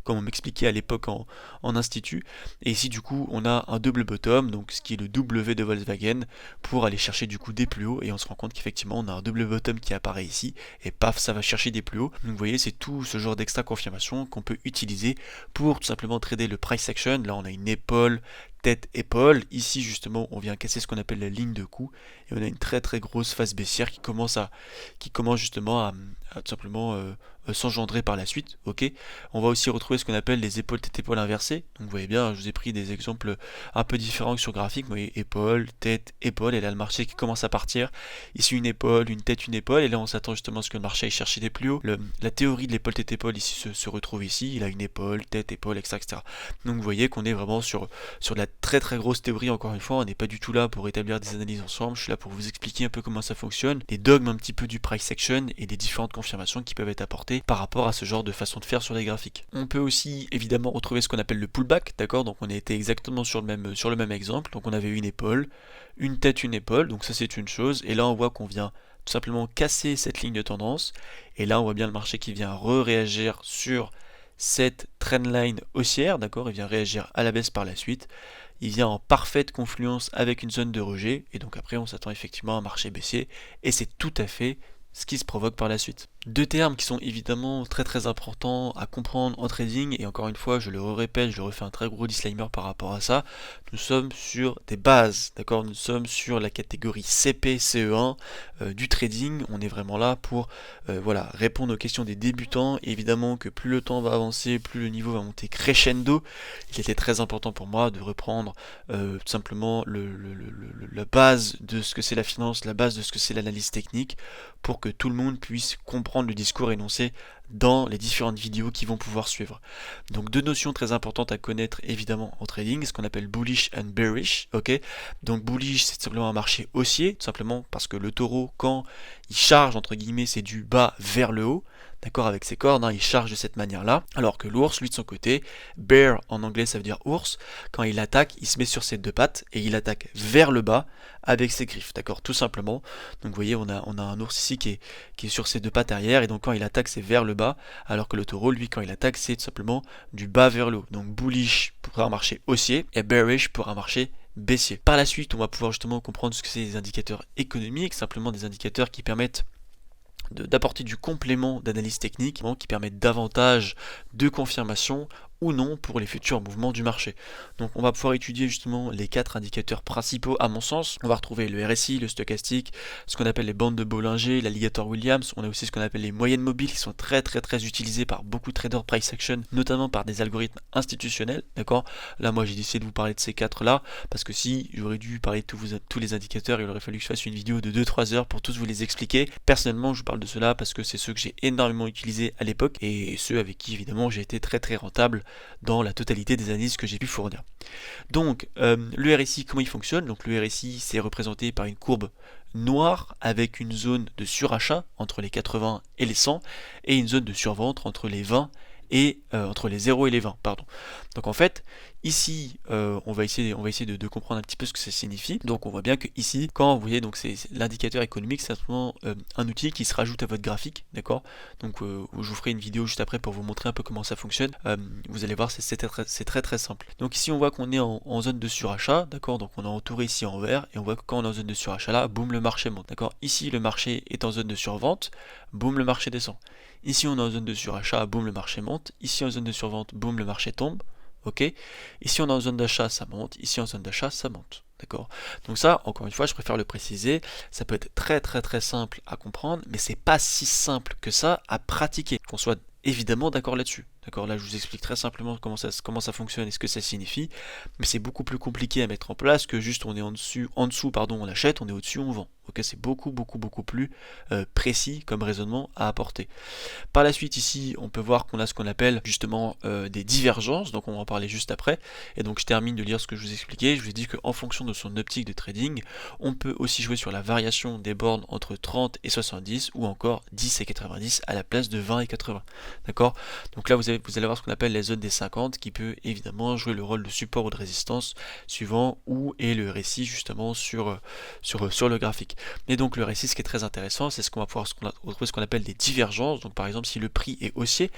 on m'expliquait à l'époque en institut. Et ici du coup on a un double bottom, donc ce qui est le W de Volkswagen, pour aller chercher du coup des plus hauts, et on se rend compte qu'effectivement on a un double bottom qui apparaît ici, et paf, ça va chercher des plus hauts. Donc vous voyez, c'est tout ce genre d'extra confirmation qu'on peut utiliser pour tout simplement trader le price action. Là on a une épaule, tête, épaule. Ici justement on vient casser ce qu'on appelle la ligne de coup et on a une très très grosse phase baissière qui commence justement à tout simplement s'engendrer par la suite. Ok, on va aussi retrouver ce qu'on appelle les épaules tête épaule inversées. Donc vous voyez bien, je vous ai pris des exemples un peu différents que sur graphique. Vous voyez, épaule, tête, épaule, et là le marché qui commence à partir. Ici une épaule, une tête, une épaule, et là on s'attend justement à ce que le marché aille chercher des plus hauts. La théorie de l'épaule tête épaule ici se retrouve ici. Il a une épaule, tête, épaule, etc., etc. Donc vous voyez qu'on est vraiment sur de la très très grosse théorie. Encore une fois, on n'est pas du tout là pour établir des analyses ensemble. Je suis là pour vous expliquer un peu comment ça fonctionne, les dogmes un petit peu du price action et des différentes confirmations qui peuvent être apportées par rapport à ce genre de façon de faire sur les graphiques. On peut aussi évidemment retrouver ce qu'on appelle le pullback, d'accord? Donc on a été exactement sur le même exemple. Donc on avait une épaule, une tête, une épaule, donc ça c'est une chose, et là on voit qu'on vient tout simplement casser cette ligne de tendance, et là on voit bien le marché qui vient réagir sur cette trendline haussière, d'accord? Il vient réagir à la baisse par la suite, il vient en parfaite confluence avec une zone de rejet, et donc après on s'attend effectivement à un marché baissier, et c'est tout à fait ce qui se provoque par la suite. Deux termes qui sont évidemment très très importants à comprendre en trading, et encore une fois je le répète, je refais un très gros disclaimer par rapport à ça. Nous sommes sur des bases, d'accord? Nous sommes sur la catégorie CP, CE1 du trading. On est vraiment là pour voilà, répondre aux questions des débutants. Et évidemment que plus le temps va avancer, plus le niveau va monter crescendo. Il était très important pour moi de reprendre tout simplement la base de ce que c'est la finance, la base de ce que c'est l'analyse technique, pour que tout le monde puisse comprendre le discours énoncé dans les différentes vidéos qui vont pouvoir suivre. Donc deux notions très importantes à connaître évidemment en trading, ce qu'on appelle bullish and bearish, ok? Donc bullish c'est simplement un marché haussier, tout simplement parce que le taureau quand il charge entre guillemets c'est du bas vers le haut, d'accord, avec ses cornes, hein, il charge de cette manière-là, alors que l'ours, lui de son côté, bear en anglais ça veut dire ours, quand il attaque, il se met sur ses deux pattes et il attaque vers le bas avec ses griffes, d'accord, tout simplement. Donc vous voyez, on a un ours ici qui est sur ses deux pattes arrière, et donc quand il attaque c'est vers le bas, alors que le taureau, lui, quand il attaque, c'est tout simplement du bas vers le haut. Donc bullish pour un marché haussier et bearish pour un marché baissier. Par la suite, on va pouvoir justement comprendre ce que c'est les indicateurs économiques, simplement des indicateurs qui permettent d'apporter du complément d'analyse technique, qui permettent davantage de confirmation ou non pour les futurs mouvements du marché. Donc on va pouvoir étudier justement les quatre indicateurs principaux à mon sens. On va retrouver le RSI, le stochastique, ce qu'on appelle les bandes de Bollinger, l'alligator Williams. On a aussi ce qu'on appelle les moyennes mobiles qui sont très utilisées par beaucoup de traders price action, notamment par des algorithmes institutionnels, d'accord? Là moi j'ai décidé de vous parler de ces quatre là, parce que si j'aurais dû parler de tous les indicateurs, il aurait fallu que je fasse une vidéo de 2-3 heures pour tous vous les expliquer. Personnellement je vous parle de cela parce que c'est ceux que j'ai énormément utilisés à l'époque, et ceux avec qui évidemment j'ai été très rentable dans la totalité des analyses que j'ai pu fournir. Donc le RSI, comment il fonctionne? Donc le RSI c'est représenté par une courbe noire avec une zone de surachat entre les 80 et les 100 et une zone de survente entre les 20 et entre les 0 et les 20, pardon. Donc en fait, ici, on va essayer de comprendre un petit peu ce que ça signifie. Donc on voit bien que ici, quand vous voyez, donc c'est l'indicateur économique, c'est simplement un outil qui se rajoute à votre graphique, d'accord? Donc je vous ferai une vidéo juste après pour vous montrer un peu comment ça fonctionne. Vous allez voir, c'est très simple. Donc ici, on voit qu'on est en zone de surachat, d'accord? Donc on est entouré ici en vert, et on voit que quand on est en zone de surachat là, boum, le marché monte, d'accord? Ici, le marché est en zone de survente, boum, le marché descend. Ici, on est en zone de surachat, boum, le marché monte. Ici, en zone de survente, boum, le marché tombe. Ok. Ici, on est en zone d'achat, ça monte. Ici, en zone d'achat, ça monte. D'accord. Donc ça, encore une fois, je préfère le préciser. Ça peut être très simple à comprendre, mais c'est pas si simple que ça à pratiquer. Qu'on soit évidemment d'accord là-dessus. D'accord. Là, je vous explique très simplement comment ça fonctionne et ce que ça signifie. Mais c'est beaucoup plus compliqué à mettre en place que juste on est en dessous, pardon, on achète, on est au-dessus, on vend. Ok, c'est beaucoup plus précis comme raisonnement à apporter. Par la suite ici, on peut voir qu'on a ce qu'on appelle justement des divergences, donc on va en parler juste après. Et donc je termine de lire ce que je vous expliquais. Je vous ai dit qu'en fonction de son optique de trading, on peut aussi jouer sur la variation des bornes entre 30 et 70 ou encore 10 et 90 à la place de 20 et 80. D'accord? Donc là vous allez voir ce qu'on appelle la zone des 50 qui peut évidemment jouer le rôle de support ou de résistance suivant où est le RSI justement sur le graphique. Et donc le RSI, ce qui est très intéressant, c'est ce qu'on va pouvoir retrouver ce qu'on appelle des divergences. Donc par exemple si le prix est haussier,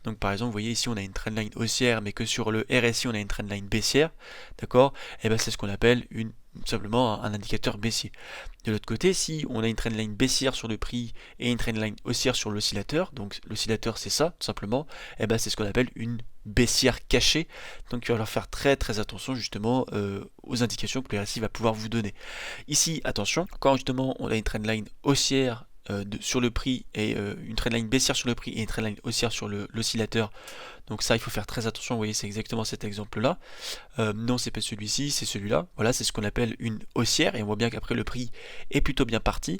donc par exemple vous voyez ici on a une trendline haussière mais que sur le RSI on a une trendline baissière, d'accord, et bien c'est ce qu'on appelle une simplement un indicateur baissier. De l'autre côté, si on a une trendline baissière sur le prix et une trendline haussière sur l'oscillateur, donc l'oscillateur c'est ça tout simplement, et ben c'est ce qu'on appelle une baissière cachée. Donc il va falloir faire très très attention justement aux indications que le RSI va pouvoir vous donner. Ici, attention, quand justement on a une trendline haussière sur le prix et une trendline baissière sur le prix et une trendline haussière sur l'oscillateur, donc ça il faut faire très attention. Vous voyez, c'est exactement cet exemple là. Non, c'est pas celui-ci, c'est celui-là. Voilà, c'est ce qu'on appelle une haussière et on voit bien qu'après le prix est plutôt bien parti.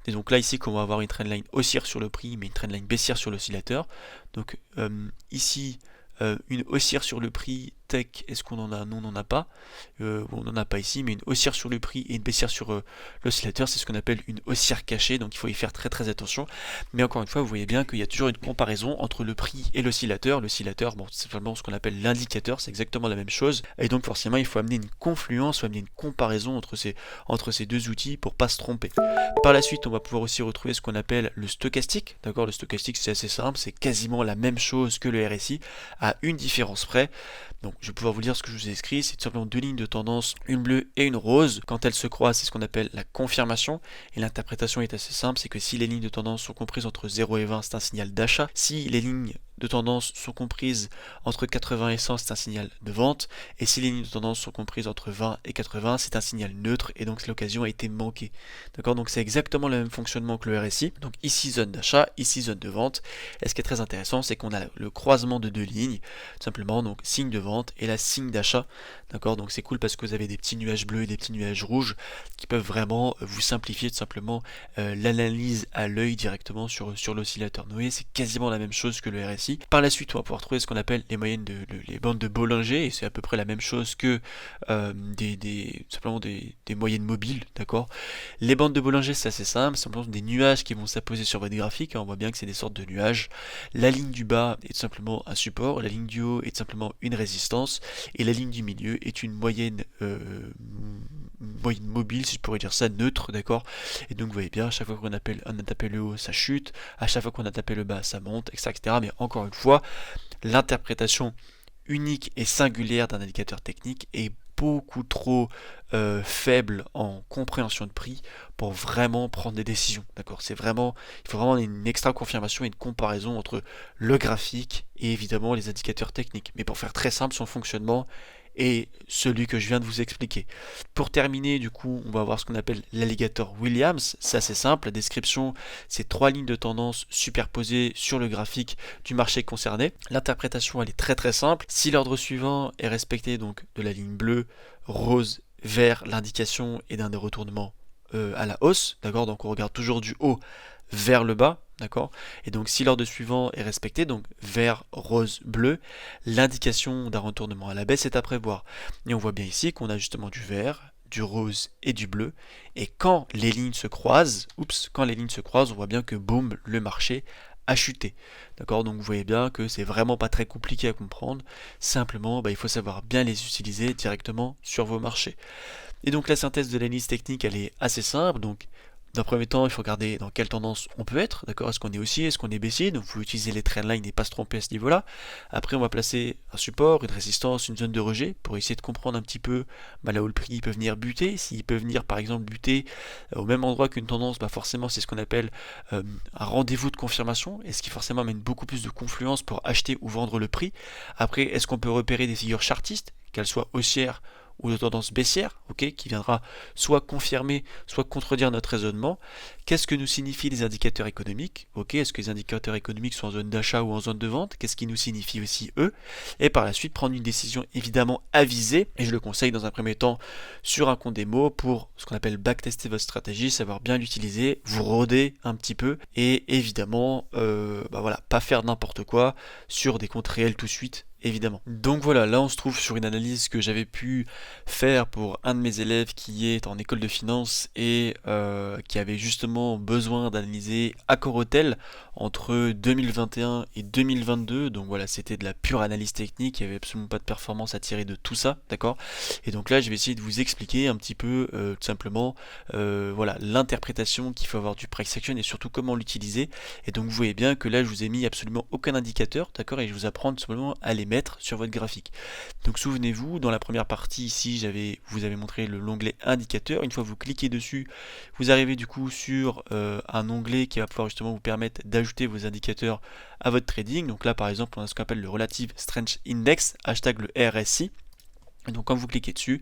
Et donc là ici qu'on va avoir une trendline haussière sur le prix mais une trendline baissière sur l'oscillateur. Donc ici une haussière sur le prix tech, est-ce qu'on en a? Non, on n'en a pas. Bon, on n'en a pas ici, mais une haussière sur le prix et une baissière sur l'oscillateur, c'est ce qu'on appelle une haussière cachée, donc il faut y faire très très attention. Mais encore une fois, vous voyez bien qu'il y a toujours une comparaison entre le prix et l'oscillateur. L'oscillateur, bon, c'est simplement ce qu'on appelle l'indicateur, c'est exactement la même chose. Et donc forcément, il faut amener une confluence, faut amener une comparaison entre ces deux outils pour pas se tromper. Par la suite, on va pouvoir aussi retrouver ce qu'on appelle le stochastique. D'accord, le stochastique, c'est assez simple, c'est quasiment la même chose que le RSI, à une différence près. Donc je vais pouvoir vous lire ce que je vous ai écrit, c'est tout simplement deux lignes de tendance, une bleue et une rose. Quand elles se croisent, c'est ce qu'on appelle la confirmation. Et l'interprétation est assez simple, c'est que si les lignes de tendance sont comprises entre 0 et 20, c'est un signal d'achat. Si les lignes de tendance sont comprises entre 80 et 100, c'est un signal de vente. Et si les lignes de tendance sont comprises entre 20 et 80, c'est un signal neutre. Et donc l'occasion a été manquée. D'accord, donc c'est exactement le même fonctionnement que le RSI. Donc ici zone d'achat, ici zone de vente. Et ce qui est très intéressant, c'est qu'on a le croisement de deux lignes. Tout simplement, donc signe de vente et la signe d'achat. D'accord, donc c'est cool parce que vous avez des petits nuages bleus et des petits nuages rouges qui peuvent vraiment vous simplifier tout simplement l'analyse à l'œil directement sur l'oscillateur. Vous voyez, c'est quasiment la même chose que le RSI. Par la suite, on va pouvoir trouver ce qu'on appelle les moyennes les bandes de Bollinger, et c'est à peu près la même chose que simplement des moyennes mobiles, d'accord. Les bandes de Bollinger, c'est assez simple, c'est simplement des nuages qui vont s'apposer sur votre graphique, hein, on voit bien que c'est des sortes de nuages. La ligne du bas est tout simplement un support, la ligne du haut est tout simplement une résistance, et la ligne du milieu est une moyenne mobile, si je pourrais dire ça, neutre, d'accord. Et donc vous voyez bien, à chaque fois qu'on a tapé le haut, ça chute, à chaque fois qu'on a tapé le bas, ça monte, etc. Mais encore une fois, l'interprétation unique et singulière d'un indicateur technique est beaucoup trop faible en compréhension de prix pour vraiment prendre des décisions. D'accord, il faut vraiment une extra confirmation et une comparaison entre le graphique et évidemment les indicateurs techniques. Mais pour faire très simple, son fonctionnement et celui que je viens de vous expliquer. Pour terminer, du coup, on va voir ce qu'on appelle l'alligator Williams. C'est assez simple, la description, c'est trois lignes de tendance superposées sur le graphique du marché concerné. L'interprétation, elle est très très simple. Si l'ordre suivant est respecté, donc de la ligne bleue, rose, vert, l'indication est d'un des retournements à la hausse, d'accord, donc on regarde toujours du haut vers le bas, d'accord, et donc si l'ordre suivant est respecté, donc vert, rose, bleu, l'indication d'un retournement à la baisse est à prévoir. Et on voit bien ici qu'on a justement du vert, du rose et du bleu, et quand les lignes se croisent, on voit bien que boum, le marché a chuté. D'accord, donc vous voyez bien que c'est vraiment pas très compliqué à comprendre, simplement il faut savoir bien les utiliser directement sur vos marchés. Et donc la synthèse de l'analyse technique, elle est assez simple. Donc d'un premier temps, il faut regarder dans quelle tendance on peut être, d'accord, est-ce qu'on est haussier, est-ce qu'on est baissier, donc vous pouvez utiliser les trendlines et pas se tromper à ce niveau-là. Après, on va placer un support, une résistance, une zone de rejet pour essayer de comprendre un petit peu là où le prix peut venir buter. S'il peut venir par exemple buter au même endroit qu'une tendance, forcément c'est ce qu'on appelle un rendez-vous de confirmation, et ce qui forcément amène beaucoup plus de confluence pour acheter ou vendre le prix. Après, est-ce qu'on peut repérer des figures chartistes, qu'elles soient haussières ou de tendance baissière, ok, qui viendra soit confirmer, soit contredire notre raisonnement. Qu'est-ce que nous signifient les indicateurs économiques? Ok, est-ce que les indicateurs économiques sont en zone d'achat ou en zone de vente? Qu'est-ce qui nous signifie aussi eux? Et par la suite, prendre une décision évidemment avisée, et je le conseille dans un premier temps sur un compte démo pour ce qu'on appelle backtester votre stratégie, savoir bien l'utiliser, vous rôder un petit peu, et évidemment, pas faire n'importe quoi sur des comptes réels tout de suite, évidemment. Donc voilà, là on se trouve sur une analyse que j'avais pu faire pour un de mes élèves qui est en école de finance et qui avait justement besoin d'analyser Accor-Hôtel entre 2021 et 2022. Donc voilà, c'était de la pure analyse technique, il n'y avait absolument pas de performance à tirer de tout ça, d'accord. Et donc là je vais essayer de vous expliquer un petit peu tout simplement l'interprétation qu'il faut avoir du price action et surtout comment l'utiliser. Et donc vous voyez bien que là je vous ai mis absolument aucun indicateur, d'accord, et je vous apprends tout simplement à les mettre mettre sur votre graphique. Donc souvenez-vous, dans la première partie ici, vous avez montré l'onglet indicateur. Une fois que vous cliquez dessus, vous arrivez du coup sur un onglet qui va pouvoir justement vous permettre d'ajouter vos indicateurs à votre trading. Donc là par exemple, on a ce qu'on appelle le Relative Strength Index, hashtag le RSI. Et donc quand vous cliquez dessus,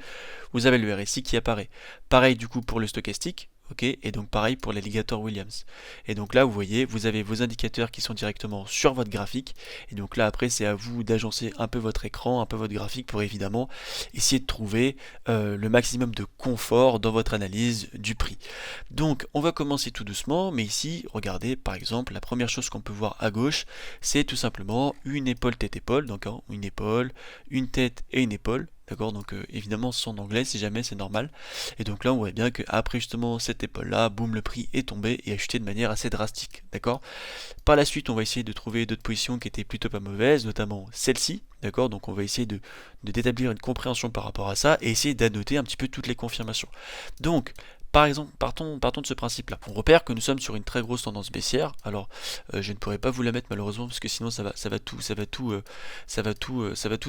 vous avez le RSI qui apparaît. Pareil du coup pour le stochastique. Ok, et donc pareil pour l'alligator Williams. Et donc là, vous voyez, vous avez vos indicateurs qui sont directement sur votre graphique. Et donc là, après, c'est à vous d'agencer un peu votre écran, un peu votre graphique pour évidemment essayer de trouver le maximum de confort dans votre analyse du prix. Donc, on va commencer tout doucement, mais ici, regardez, par exemple, la première chose qu'on peut voir à gauche, c'est tout simplement une épaule tête-épaule, donc une épaule, une tête et une épaule. D'accord, donc évidemment c'est en anglais si jamais c'est normal. Et donc là on voit bien qu'après justement cette épaule là, boum, le prix est tombé et a chuté de manière assez drastique. D'accord. Par la suite on va essayer de trouver d'autres positions qui étaient plutôt pas mauvaises, notamment celle-ci. D'accord, donc on va essayer d'établir une compréhension par rapport à ça et essayer d'annoter un petit peu toutes les confirmations. Donc par exemple, partons de ce principe-là. On repère que nous sommes sur une très grosse tendance baissière. Alors, je ne pourrais pas vous la mettre malheureusement parce que sinon ça va tout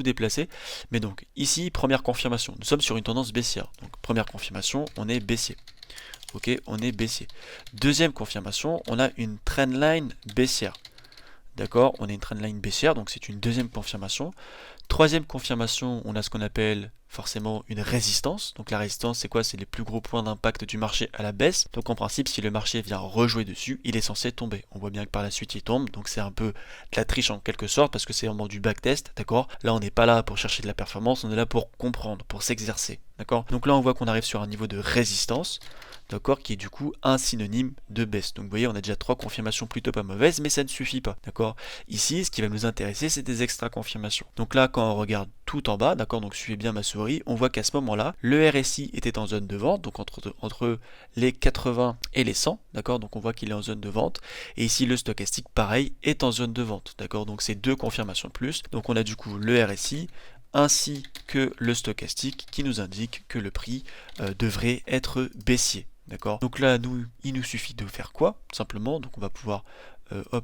déplacer. Mais donc ici, première confirmation. Nous sommes sur une tendance baissière. Donc première confirmation, on est baissier. Ok, on est baissier. Deuxième confirmation, on a une trendline baissière. D'accord, on a une trendline baissière, donc c'est une deuxième confirmation. Troisième confirmation, on a ce qu'on appelle forcément une résistance. Donc la résistance, c'est quoi? C'est les plus gros points d'impact du marché à la baisse. Donc en principe, si le marché vient rejouer dessus, il est censé tomber. On voit bien que par la suite, il tombe. Donc c'est un peu de la triche en quelque sorte parce que c'est vraiment du backtest. D'accord? Là, on n'est pas là pour chercher de la performance, on est là pour comprendre, pour s'exercer. D'accord? Donc là, on voit qu'on arrive sur un niveau de résistance. D'accord, qui est du coup un synonyme de baisse. Donc vous voyez, on a déjà trois confirmations plutôt pas mauvaises, mais ça ne suffit pas. D'accord. Ici, ce qui va nous intéresser, c'est des extra confirmations. Donc là, quand on regarde tout en bas, d'accord, donc suivez bien ma souris, on voit qu'à ce moment-là, le RSI était en zone de vente, donc entre les 80 et les 100, d'accord, donc on voit qu'il est en zone de vente. Et ici, le stochastique, pareil, est en zone de vente, d'accord, donc c'est deux confirmations de plus. Donc on a du coup le RSI ainsi que le stochastique qui nous indique que le prix devrait être baissier. D'accord. Donc là, il nous suffit de faire quoi? Simplement, donc on va pouvoir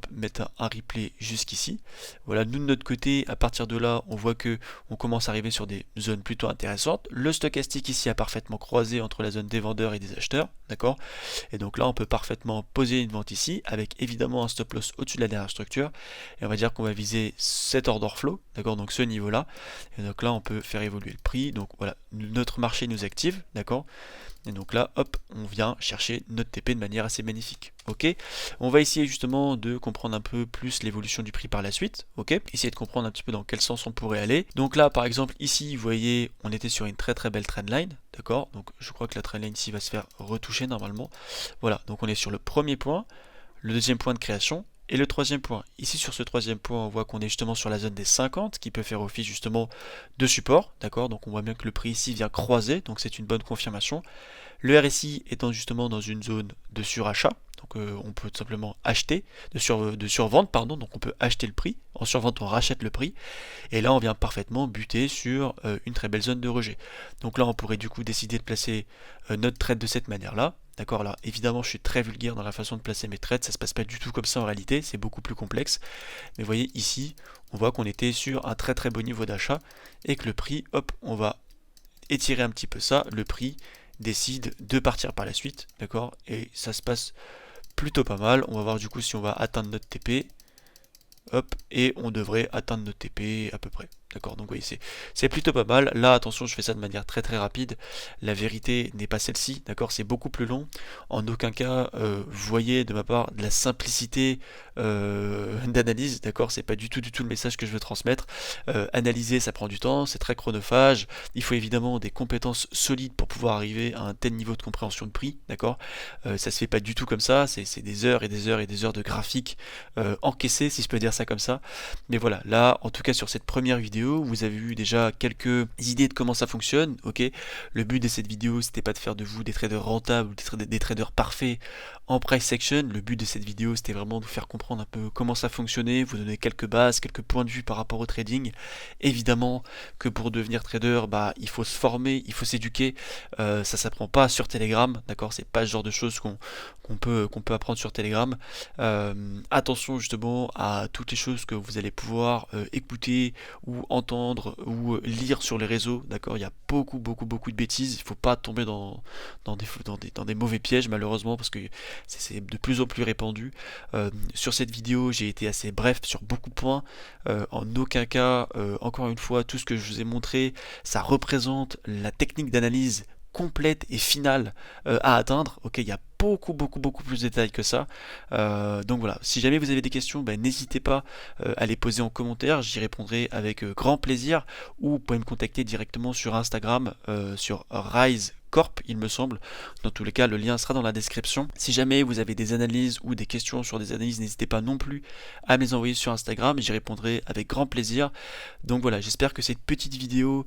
mettre un replay jusqu'ici. Voilà, nous de notre côté, à partir de là, on voit que on commence à arriver sur des zones plutôt intéressantes. Le stochastique ici a parfaitement croisé entre la zone des vendeurs et des acheteurs, d'accord. Et donc là, on peut parfaitement poser une vente ici, avec évidemment un stop loss au-dessus de la dernière structure. Et on va dire qu'on va viser cet order flow, d'accord, donc ce niveau-là. Et donc là, on peut faire évoluer le prix. Donc voilà, notre marché nous active, d'accord. Et donc là, hop, on vient chercher notre TP de manière assez magnifique. Ok, on va essayer justement de comprendre un peu plus l'évolution du prix par la suite. Ok, essayer de comprendre un petit peu dans quel sens on pourrait aller. Donc là, par exemple, ici, vous voyez, on était sur une très très belle trendline. D'accord, donc je crois que la trendline ici va se faire retoucher normalement. Voilà, donc on est sur le premier point, le deuxième point de création. Et le troisième point, ici sur ce troisième point, on voit qu'on est justement sur la zone des 50 qui peut faire office justement de support, d'accord. Donc on voit bien que le prix ici vient croiser, donc c'est une bonne confirmation. Le RSI étant justement dans une zone de surachat, donc on peut tout simplement acheter, de survente, pardon, donc on peut acheter le prix, en survente on rachète le prix, et là on vient parfaitement buter sur une très belle zone de rejet. Donc là on pourrait du coup décider de placer notre trade de cette manière-là. D'accord, là évidemment je suis très vulgaire dans la façon de placer mes trades, ça se passe pas du tout comme ça en réalité, c'est beaucoup plus complexe. Mais vous voyez ici, on voit qu'on était sur un très très beau niveau d'achat et que le prix, hop, on va étirer un petit peu ça, le prix décide de partir par la suite, d'accord, et ça se passe plutôt pas mal. On va voir du coup si on va atteindre notre TP, hop, et on devrait atteindre notre TP à peu près. D'accord, donc oui, c'est plutôt pas mal. Là, attention, je fais ça de manière très très rapide. La vérité n'est pas celle-ci, d'accord, c'est beaucoup plus long. En aucun cas, vous voyez de ma part de la simplicité d'analyse, d'accord, c'est pas du tout le message que je veux transmettre. Analyser, ça prend du temps, c'est très chronophage. Il faut évidemment des compétences solides pour pouvoir arriver à un tel niveau de compréhension de prix, d'accord. Ça se fait pas du tout comme ça, c'est des heures et des heures et des heures de graphique encaissés, si je peux dire ça comme ça. Mais voilà, là, en tout cas sur cette première vidéo, vous avez eu déjà quelques idées de comment ça fonctionne, ok. Le but de cette vidéo, c'était pas de faire de vous des traders rentables ou des traders parfaits en price action. Le but de cette vidéo, c'était vraiment de vous faire comprendre un peu comment ça fonctionnait, vous donner quelques bases, quelques points de vue par rapport au trading. Évidemment que pour devenir trader, bah, il faut se former, il faut s'éduquer. Ça s'apprend pas sur Telegram, d'accord. C'est pas ce genre de choses qu'on qu'on peut apprendre sur Telegram. Attention justement à toutes les choses que vous allez pouvoir écouter ou entendre ou lire sur les réseaux, d'accord? Il y a beaucoup de bêtises, il faut pas tomber dans des mauvais pièges malheureusement parce que c'est de plus en plus répandu. Sur cette vidéo, j'ai été assez bref sur beaucoup de points. En aucun cas, encore une fois, tout ce que je vous ai montré, ça représente la technique d'analyse complète et finale à atteindre. Ok, il y a beaucoup plus de détails que ça. Donc voilà, si jamais vous avez des questions, ben, n'hésitez pas à les poser en commentaire, j'y répondrai avec grand plaisir, ou vous pouvez me contacter directement sur Instagram, sur Rise Corp, il me semble. Dans tous les cas, le lien sera dans la description. Si jamais vous avez des analyses ou des questions sur des analyses, n'hésitez pas non plus à me les envoyer sur Instagram, j'y répondrai avec grand plaisir. Donc voilà, j'espère que cette petite vidéo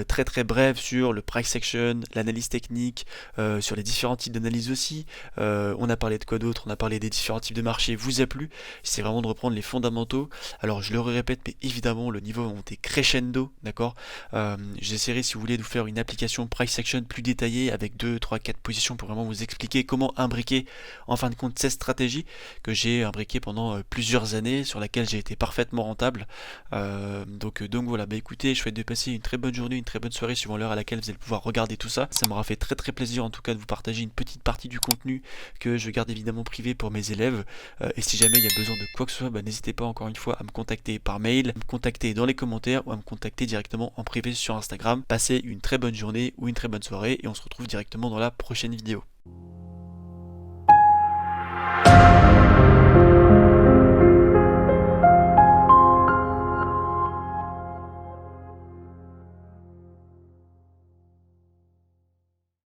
très brève sur le price action, l'analyse technique, sur les différents types d'analyse aussi, on a parlé de quoi d'autre, on a parlé des différents types de marchés, vous a plu. C'est vraiment de reprendre les fondamentaux. Alors je le répète, mais évidemment le niveau va monter crescendo, d'accord. J'essaierai, si vous voulez, de vous faire une application price action plus détaillée avec 2, 3, 4 positions pour vraiment vous expliquer comment imbriquer en fin de compte cette stratégie que j'ai imbriquée pendant plusieurs années, sur laquelle j'ai été parfaitement rentable. Donc voilà, bah écoutez, je souhaite de passer une très bonne journée, une très bonne soirée suivant l'heure à laquelle vous allez pouvoir regarder tout ça. Ça m'aura fait très plaisir en tout cas de vous partager une petite partie du contenu que je garde évidemment privé pour mes élèves. Et si jamais il y a besoin de quoi que ce soit, bah, n'hésitez pas encore une fois à me contacter par mail, à me contacter dans les commentaires ou à me contacter directement en privé sur Instagram. Passez une très bonne journée ou une très bonne soirée et on se retrouve directement dans la prochaine vidéo.